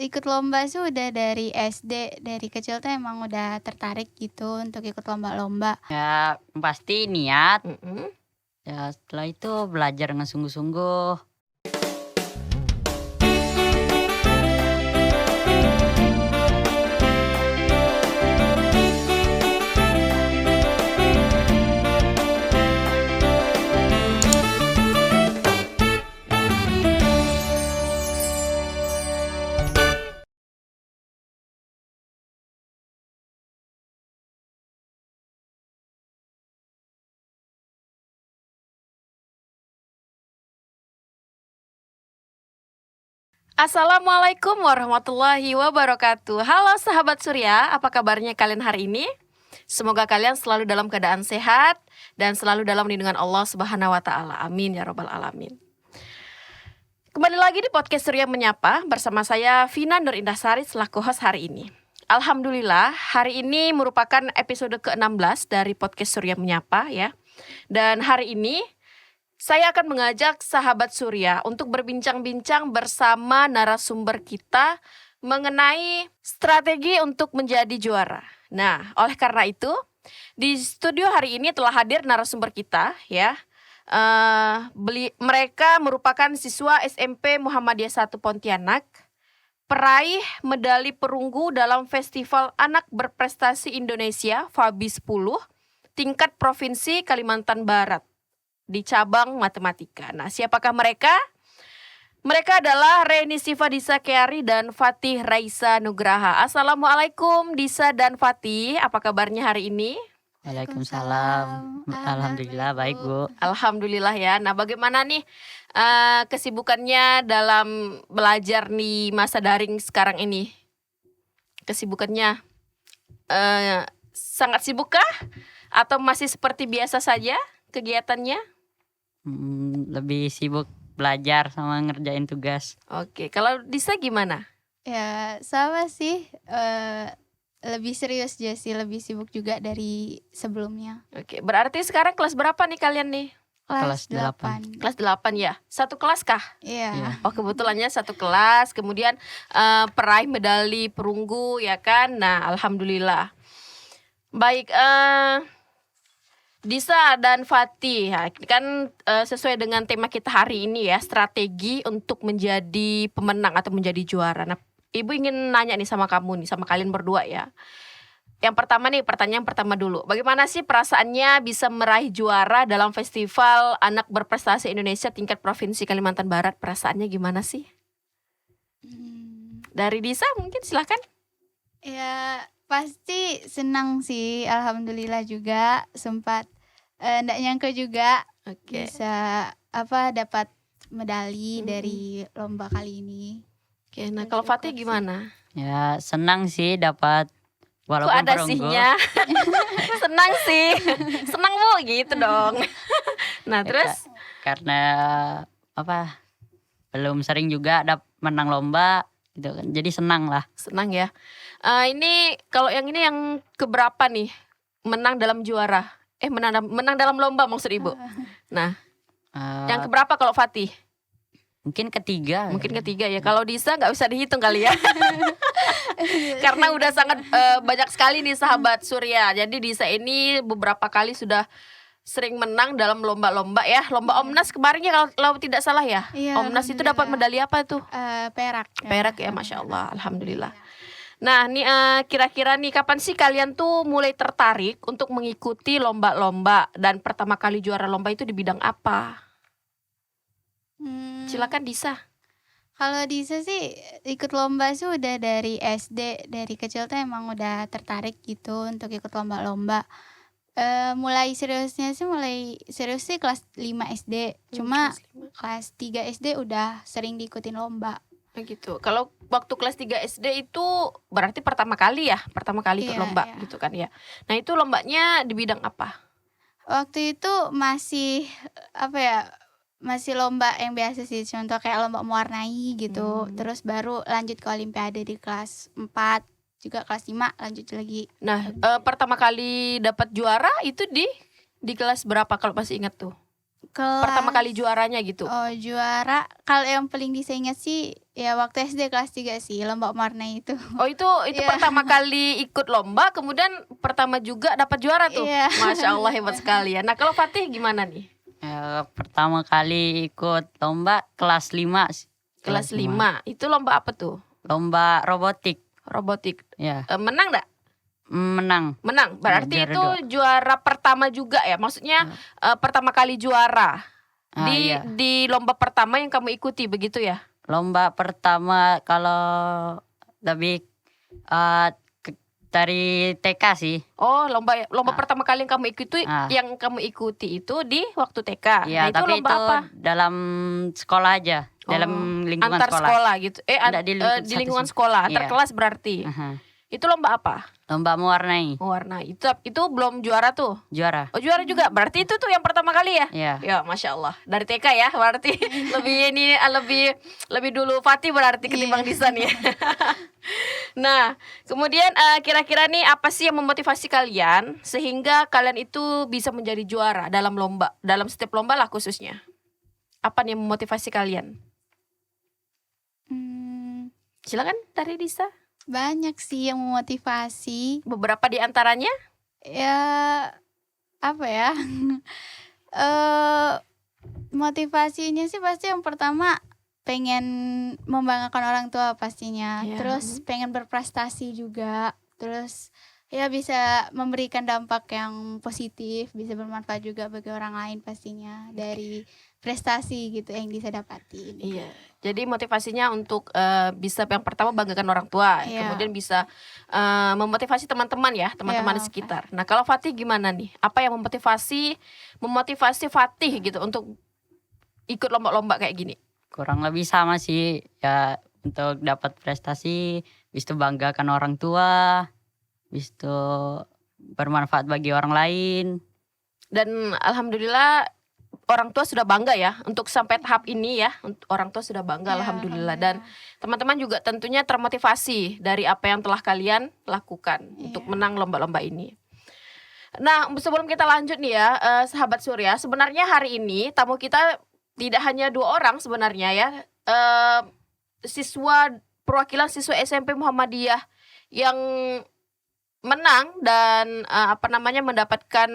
ikut lomba sih udah dari SD, dari kecil tuh emang udah tertarik gitu untuk ikut lomba-lomba. Ya pasti niat. Mm-mm. Ya setelah itu belajar dengan sungguh-sungguh. Assalamualaikum warahmatullahi wabarakatuh. Halo sahabat Surya, apa kabarnya kalian hari ini? Semoga kalian selalu dalam keadaan sehat dan selalu dalam lindungan Allah Subhanahu wa taala. Amin ya rabbal alamin. Kembali lagi di podcast Surya Menyapa bersama saya Vina Nur Indahsari selaku host hari ini. Alhamdulillah, hari ini merupakan episode ke-16 dari podcast Surya Menyapa ya. Dan hari ini saya akan mengajak sahabat Surya untuk berbincang-bincang bersama narasumber kita mengenai strategi untuk menjadi juara. Nah, oleh karena itu, di studio hari ini telah hadir narasumber kita ya. Mereka merupakan siswa SMP Muhammadiyah 1 Pontianak, peraih medali perunggu dalam Festival Anak Berprestasi Indonesia FABI 10 tingkat Provinsi Kalimantan Barat di cabang matematika. Nah, siapakah mereka? Mereka adalah Reni Siva Disa Keari dan Fatih Raisa Nugraha. Assalamualaikum Disa dan Fatih, apa kabarnya hari ini? Waalaikumsalam. Alhamdulillah baik Bu. Alhamdulillah ya. Nah, bagaimana nih kesibukannya dalam belajar di masa daring sekarang ini? Kesibukannya sangat sibukkah? Atau masih seperti biasa saja kegiatannya? Lebih sibuk belajar sama ngerjain tugas. Oke, kalau Disa gimana? Ya sama sih, lebih serius juga sih, lebih sibuk juga dari sebelumnya. Oke, berarti sekarang kelas berapa nih kalian nih? Kelas 8. Kelas 8 ya? Satu kelas kah? Iya. Iya. Oh, kebetulannya satu kelas, kemudian peraih medali perunggu ya kan? Nah, alhamdulillah. Baik, Disa dan Fatih ya, kan sesuai dengan tema kita hari ini ya, strategi untuk menjadi pemenang atau menjadi juara. Nah, Ibu ingin nanya nih sama kamu nih, sama kalian berdua ya. Yang pertama nih, pertanyaan pertama dulu. Bagaimana sih perasaannya bisa meraih juara dalam Festival Anak Berprestasi Indonesia tingkat Provinsi Kalimantan Barat? Perasaannya gimana sih? Dari Disa mungkin silakan. Ya pasti senang sih, alhamdulillah juga sempat nggak nyangka juga Oke. bisa dapat medali dari lomba kali ini. Oke, nah kalau Fatih gimana? Ya senang sih dapat Kok walaupun ada perunggu. sihnya? Senang sih. Senang Bu gitu dong. Nah, terus Karena belum sering juga menang lomba gitu kan. Jadi senang lah. senang ya. Ini kalau yang ini yang keberapa nih? Menang dalam juara. Menang dalam lomba maksud Ibu. Nah, yang keberapa kalau Fatih? Mungkin ketiga. Mungkin ketiga ya. Kalau Disa nggak bisa dihitung kali ya. Karena udah sangat banyak sekali nih sahabat Surya. Jadi Disa ini beberapa kali sudah sering menang dalam lomba-lomba ya. Lomba Omnas kemarin ya kalau tidak salah ya. Iya, Omnas itu dapat medali apa tuh? Perak. Perak ya, Masya Allah. Alhamdulillah. Nah, nih kira-kira nih kapan sih kalian tuh mulai tertarik untuk mengikuti lomba-lomba? Dan pertama kali juara lomba itu di bidang apa? Silakan Disa. Kalau Disa sih ikut lomba sih udah dari SD, dari kecil tuh emang udah tertarik gitu untuk ikut lomba-lomba. Mulai serius sih kelas 5 SD. Cuma kelas 3 SD udah sering diikutin lomba. Gitu. Kalau waktu kelas 3 SD itu berarti pertama kali ikut Iya, lomba iya. gitu kan ya. Nah, itu lombanya di bidang apa? Waktu itu masih masih lomba yang biasa sih, contoh kayak lomba mewarnai gitu. Terus baru lanjut ke olimpiade di kelas 4, juga kelas 5 lanjut lagi. Nah, pertama kali dapat juara itu di kelas berapa kalau masih ingat tuh? pertama kali juaranya gitu? Oh, juara kalau yang paling bisa ingat sih ya waktu SD kelas 3 sih, lomba mewarna itu. Oh itu Iya. pertama kali ikut lomba, kemudian pertama juga dapat juara tuh. Iya. Masya Allah, hebat sekali ya. Nah kalau Fatih gimana nih? Pertama kali ikut lomba kelas 5. Kelas 5. Itu lomba apa tuh? Lomba robotik. Robotik. Ya, Menang gak? menang. Menang. Berarti Juara itu 2. juara pertama juga ya. Maksudnya pertama kali juara Iya. di lomba pertama yang kamu ikuti begitu ya? Lomba pertama kalau lebih dari TK sih. Oh, lomba pertama kali yang kamu ikuti itu di waktu TK. Iya, Nah, itu tapi lomba itu apa? dalam sekolah aja, dalam lingkungan Antar sekolah. sekolah gitu. Nggak Di lingkungan satu- sekolah, antar Iya. kelas berarti. Aha. Itu lomba apa? Lomba mewarnai, Warna. Itu belum juara tuh. juara. Oh, juara juga. Berarti itu tuh yang pertama kali ya? Iya. Ya, Masya Allah. Dari TK ya, berarti lebih dulu Fatih berarti ketimbang Disan ya. Nah, kemudian kira-kira nih apa sih yang memotivasi kalian sehingga kalian itu bisa menjadi juara dalam lomba, dalam setiap lomba lah khususnya? Apa nih yang memotivasi kalian? Hmm, Silakan dari Disa. banyak sih yang memotivasi. Beberapa di antaranya? Ya apa ya? Motivasinya sih pasti yang pertama pengen membanggakan orang tua pastinya. Iya. Terus pengen berprestasi juga. Terus ya bisa memberikan dampak yang positif, bisa bermanfaat juga bagi orang lain pastinya dari prestasi gitu yang bisa dapatin. Iya. Jadi motivasinya untuk bisa yang pertama banggakan orang tua, Iya. kemudian bisa memotivasi teman-teman ya, teman-teman di Iya, sekitar. Nah, kalau Fatih gimana nih? Apa yang memotivasi Fatih gitu untuk ikut lomba-lomba kayak gini? Kurang lebih sama sih ya, untuk dapat prestasi, bis itu banggakan orang tua, bis itu bermanfaat bagi orang lain. Dan alhamdulillah orang tua sudah bangga ya untuk sampai tahap ini ya. Orang tua sudah bangga Ya, alhamdulillah. Dan teman-teman juga tentunya termotivasi dari apa yang telah kalian lakukan untuk Iya. menang lomba-lomba ini. Nah, sebelum kita lanjut nih ya, sahabat Surya, sebenarnya hari ini tamu kita tidak hanya 2 orang sebenarnya ya. Perwakilan siswa SMP Muhammadiyah yang menang dan mendapatkan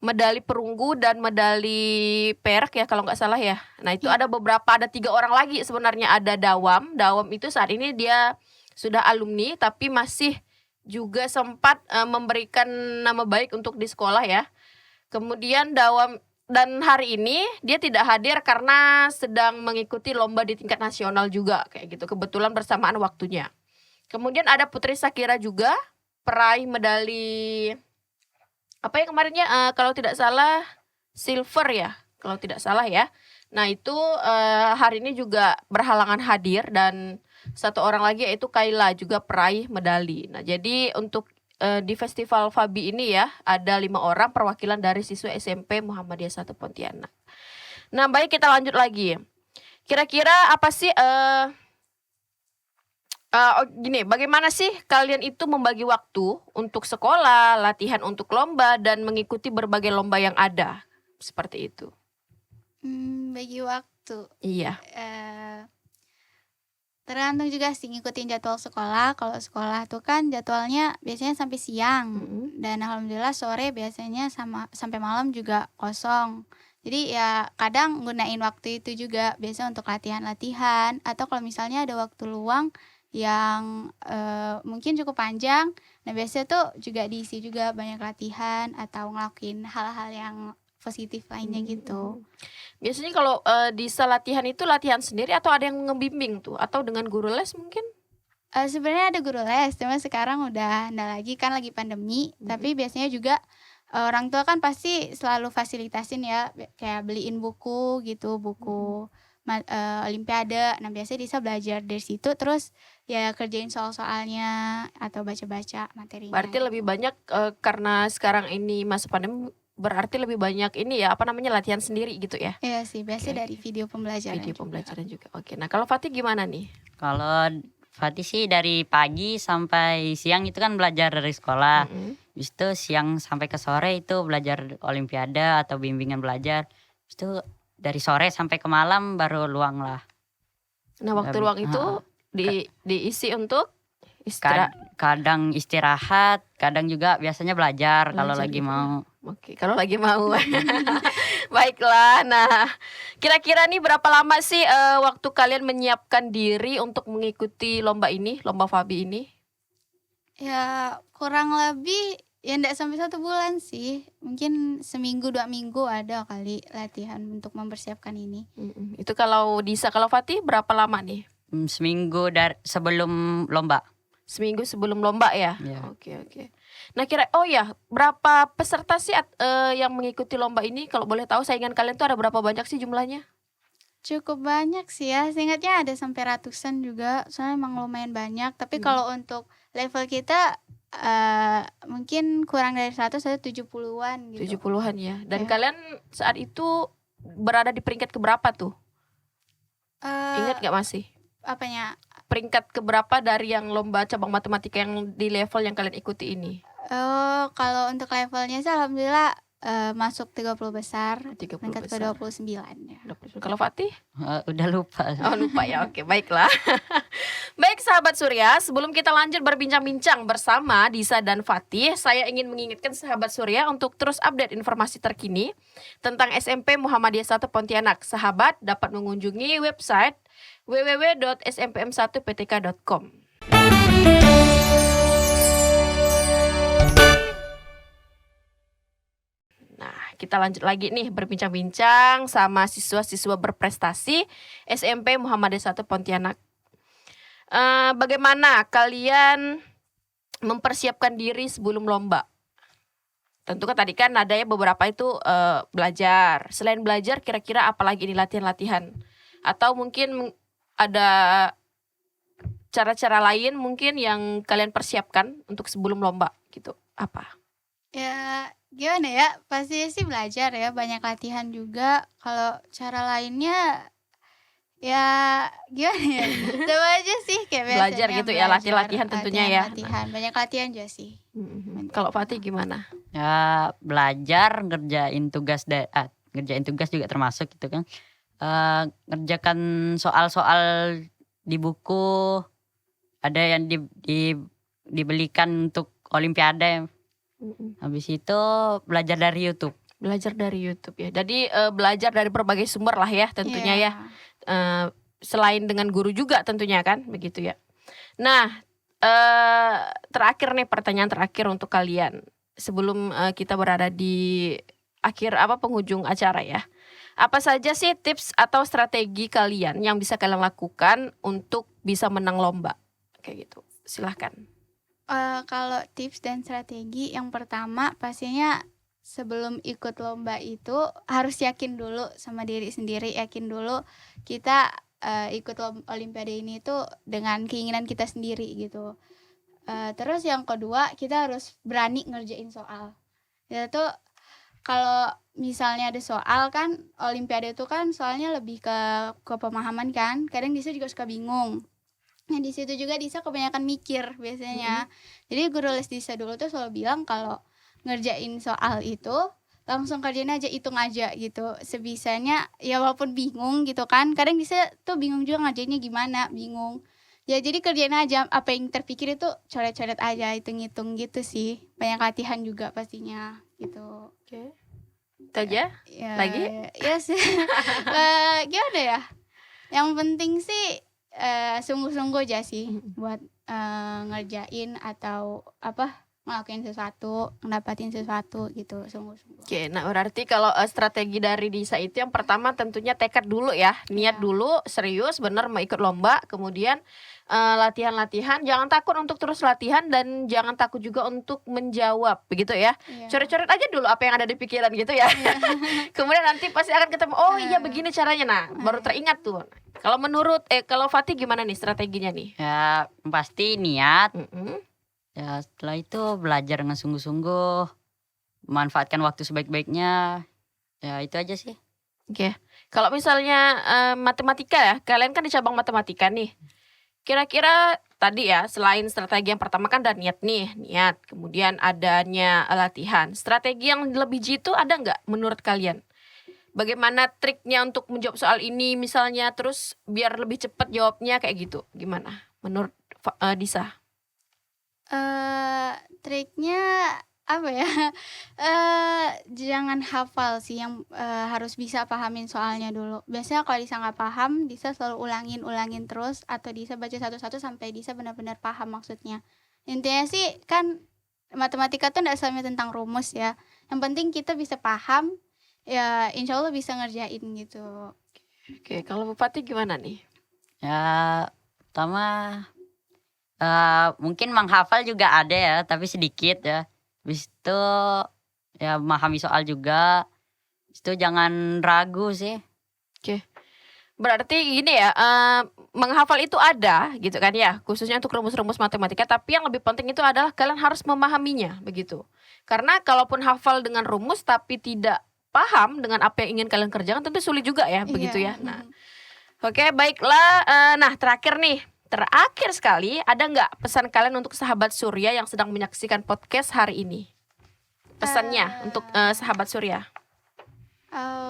medali perunggu dan medali perak ya kalau nggak salah ya. Nah itu ada 3 orang lagi sebenarnya. Ada Dawam itu saat ini dia sudah alumni tapi masih juga sempat memberikan nama baik untuk di sekolah ya. Kemudian Dawam, dan hari ini dia tidak hadir karena sedang mengikuti lomba di tingkat nasional juga kayak gitu. Kebetulan bersamaan waktunya. Kemudian ada Putri Sakira juga peraih medali apa yang kemarinnya kalau tidak salah silver ya, kalau tidak salah ya. Nah itu hari ini juga berhalangan hadir, dan 1 orang lagi yaitu Kaila juga peraih medali. Nah jadi untuk di Festival Fabi ini ya ada 5 orang perwakilan dari siswa SMP Muhammadiyah 1 Pontianak. Nah baik, kita lanjut lagi. Kira-kira apa sih gini, bagaimana sih kalian itu membagi waktu untuk sekolah, latihan untuk lomba, dan mengikuti berbagai lomba yang ada? Seperti itu. Bagi waktu. Iya. Tergantung juga sih ngikutin jadwal sekolah. Kalau sekolah tuh kan jadwalnya biasanya sampai siang. Dan alhamdulillah sore biasanya sampai malam juga kosong. Jadi ya kadang gunain waktu itu juga biasa untuk latihan-latihan. Atau kalau misalnya ada waktu luang yang mungkin cukup panjang, nah biasanya tuh juga diisi juga banyak latihan atau ngelakuin hal-hal yang positif lainnya gitu. Biasanya kalau di latihan itu latihan sendiri atau ada yang ngebimbing tuh, atau dengan guru les mungkin? Sebenarnya ada guru les, cuma sekarang udah nggak lagi kan, lagi pandemi. Tapi biasanya juga orang tua kan pasti selalu fasilitasin ya, kayak beliin buku gitu, buku Olimpiade. Nah biasanya Disa belajar dari situ, terus ya kerjain soal-soalnya atau baca-baca materinya. Berarti lebih banyak karena sekarang ini masa pandemi, berarti lebih banyak ini ya latihan sendiri gitu ya? Iya sih, biasanya Oke. dari video pembelajaran. Video pembelajaran juga. Oke, nah kalau Fatih gimana nih? Kalau Fatih sih dari pagi sampai siang itu kan belajar dari sekolah. Habis itu siang sampai ke sore itu belajar Olimpiade atau bimbingan belajar. Habis itu dari sore sampai ke malam baru luang lah. Nah, waktu luang itu diisi untuk istirahat. Kadang istirahat, kadang juga biasanya belajar kalau Belajar lagi gitu ya. mau. Oke, kalau lagi mau. Baiklah. Nah, kira-kira nih berapa lama sih waktu kalian menyiapkan diri untuk mengikuti lomba ini, lomba Fabi ini? Ya kurang lebih ya ndak sampai 1 bulan sih. Mungkin seminggu 2 minggu ada kali latihan untuk mempersiapkan ini. Itu kalau Disa, kalau Fatih berapa lama nih? Seminggu sebelum lomba. Seminggu sebelum lomba ya? Iya. Oke. Nah berapa peserta sih yang mengikuti lomba ini? Kalau boleh tahu saingan kalian tuh ada berapa banyak sih jumlahnya? Cukup banyak sih ya, seingatnya ada sampai ratusan juga, soalnya emang lumayan banyak. Tapi kalau untuk level kita mungkin kurang dari 100, ada 70-an gitu. 70-an ya. Dan Ya. kalian saat itu berada di peringkat keberapa tuh? Ingat gak masih? Apanya? Peringkat keberapa dari yang lomba cabang matematika yang di level yang kalian ikuti ini? Kalau untuk levelnya sih alhamdulillah masuk 30 besar, 30 peringkat besar. ke-29 ya. Kalau Fatih? Udah lupa. Oh lupa ya, oke baiklah. Baik sahabat Surya, sebelum kita lanjut berbincang-bincang bersama Disa dan Fatih, saya ingin mengingatkan sahabat Surya untuk terus update informasi terkini tentang SMP Muhammadiyah 1 Pontianak. Sahabat dapat mengunjungi website www.smpm1ptk.com. Nah, kita lanjut lagi nih berbincang-bincang sama siswa-siswa berprestasi SMP Muhammadiyah 1 Pontianak. Bagaimana kalian mempersiapkan diri sebelum lomba? Tentu kan tadi kan ada ya beberapa itu belajar. Selain belajar, kira-kira apalagi nih latihan-latihan? Atau mungkin ada cara-cara lain mungkin yang kalian persiapkan untuk sebelum lomba gitu? Apa? Ya gimana ya, pasti sih belajar ya, banyak latihan juga. Kalau cara lainnya ya gimana ya, coba aja sih kayak Belajar biasanya gitu ya, latihan tentunya ya. banyak latihan juga sih. Kalau Fatih gimana? Ya belajar, ngerjain tugas juga termasuk gitu kan. Ngerjakan soal-soal di buku, ada yang dibelikan untuk olimpiade. Habis itu belajar dari YouTube. Belajar dari YouTube ya. Jadi belajar dari berbagai sumber lah ya tentunya ya. Selain dengan guru juga tentunya kan, begitu ya. Nah, terakhir nih, pertanyaan terakhir untuk kalian sebelum kita berada di akhir penghujung acara ya. Apa saja sih tips atau strategi kalian yang bisa kalian lakukan untuk bisa menang lomba? Kayak gitu. Silahkan. Kalau tips dan strategi, yang pertama pastinya sebelum ikut lomba itu harus yakin dulu sama diri sendiri, yakin dulu kita ikut olimpiade ini tuh dengan keinginan kita sendiri gitu. Terus yang kedua, kita harus berani ngerjain soal. Kita tuh kalau misalnya ada soal kan, olimpiade itu kan soalnya lebih ke pemahaman kan, kadang Disa juga suka bingung. Nah di situ juga Disa kebanyakan mikir biasanya. Jadi guru les Disa dulu tuh selalu bilang kalau ngerjain soal itu langsung kerjain aja, hitung aja gitu sebisanya ya, walaupun bingung gitu kan, kadang Disa tuh bingung juga ngerjainnya gimana, bingung ya, jadi kerjain aja apa yang terpikir itu, coret-coret aja, hitung-hitung gitu sih. Banyak latihan juga pastinya gitu. Oke. Itu aja? Ya, Lagi? ya sih. Gimana ya, yang penting sih sungguh-sungguh aja sih buat ngerjain atau ngelakuin sesuatu, ngedapatin sesuatu gitu, sungguh-sungguh. Oke, nah berarti kalau strategi dari Disa itu yang pertama tentunya tekad dulu ya, niat dulu, serius, bener mau ikut lomba, kemudian latihan-latihan, jangan takut untuk terus latihan dan jangan takut juga untuk menjawab, begitu ya. Coret-coret aja dulu apa yang ada di pikiran gitu ya. Kemudian nanti pasti akan ketemu, oh iya begini caranya, nah baru teringat tuh. Kalau menurut kalau Fatih gimana nih strateginya nih? Ya pasti niat. Ya setelah itu belajar dengan sungguh-sungguh, manfaatkan waktu sebaik-baiknya. Ya itu aja sih. Oke. Kalau misalnya matematika ya, kalian kan di cabang matematika nih. Kira-kira tadi ya, selain strategi yang pertama kan ada niat nih, niat. Kemudian adanya latihan. Strategi yang lebih jitu ada nggak menurut kalian? bagaimana triknya untuk menjawab soal ini misalnya, terus biar lebih cepat jawabnya kayak gitu. Gimana menurut Disa? Triknya apa ya? Jangan hafal sih, yang harus bisa pahamin soalnya dulu. Biasanya kalau Disa nggak paham, Disa selalu ulangin terus, atau Disa baca satu-satu sampai Disa benar-benar paham maksudnya. Intinya sih kan matematika tuh nggak selamanya tentang rumus ya. Yang penting kita bisa paham, ya insya Allah bisa ngerjain gitu. Oke, kalau Bupati gimana nih? Ya pertama mungkin menghafal juga ada ya, tapi sedikit ya. Habis itu ya memahami soal juga. Habis itu jangan ragu sih. Berarti gini ya, menghafal itu ada gitu kan ya, khususnya untuk rumus-rumus matematika. Tapi yang lebih penting itu adalah kalian harus memahaminya begitu. Karena kalaupun hafal dengan rumus tapi tidak paham dengan apa yang ingin kalian kerjakan, tentu sulit juga ya begitu ya. Nah, oke, baiklah. Nah, terakhir sekali, ada nggak pesan kalian untuk sahabat Surya yang sedang menyaksikan podcast hari ini? Pesannya untuk sahabat Surya.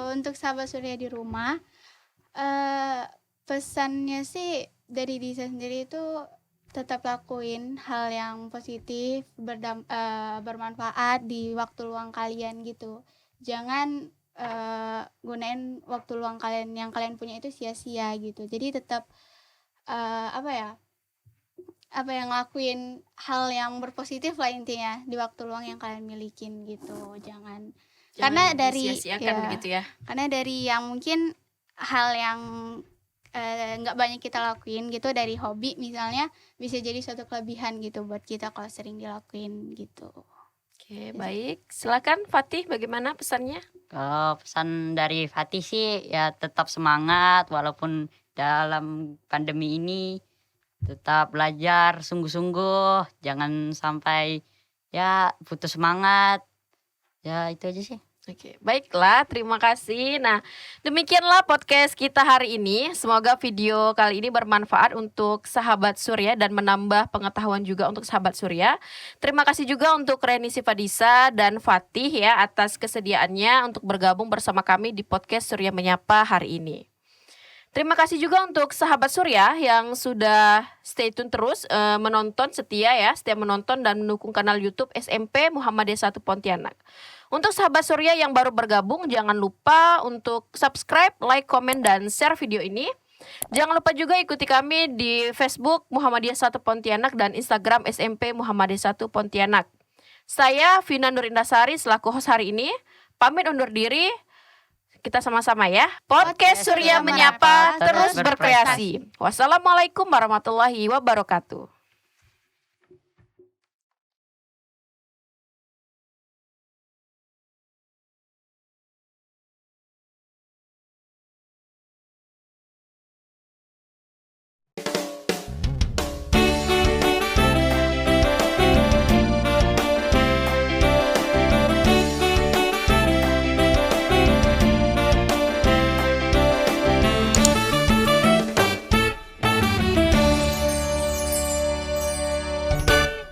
Untuk sahabat Surya di rumah, pesannya sih dari Disa sendiri itu tetap lakuin hal yang positif, bermanfaat di waktu luang kalian gitu. Jangan gunain waktu luang kalian yang kalian punya itu sia-sia gitu. Jadi tetap ngelakuin hal yang berpositif lah intinya di waktu luang yang kalian milikin gitu. Jangan karena dari disia-siakan begitu ya. Karena dari yang mungkin hal yang nggak banyak kita lakuin gitu, dari hobi misalnya, bisa jadi suatu kelebihan gitu buat kita kalau sering dilakuin gitu. Oke, baik. Silakan Fatih, bagaimana pesannya? Kalau pesan dari Fatih sih ya tetap semangat walaupun dalam pandemi ini, tetap belajar sungguh-sungguh, jangan sampai ya putus semangat. Ya itu aja sih. Oke, baiklah, terima kasih. Nah, demikianlah podcast kita hari ini. Semoga video kali ini bermanfaat untuk sahabat Surya dan menambah pengetahuan juga untuk sahabat Surya. Terima kasih juga untuk Reni Sifadisa dan Fatih ya atas kesediaannya untuk bergabung bersama kami di podcast Surya Menyapa hari ini. Terima kasih juga untuk sahabat Surya yang sudah stay tune terus setia menonton dan mendukung kanal YouTube SMP Muhammadiyah 1 Pontianak. Untuk sahabat Surya yang baru bergabung, jangan lupa untuk subscribe, like, komen, dan share video ini. Jangan lupa juga ikuti kami di Facebook Muhammadiyah 1 Pontianak dan Instagram SMP Muhammadiyah 1 Pontianak. Saya Vina Nurindasari selaku host hari ini, pamit undur diri. Kita sama-sama ya. Podcast Surya Menyapa terus berkreasi. Wassalamualaikum warahmatullahi wabarakatuh.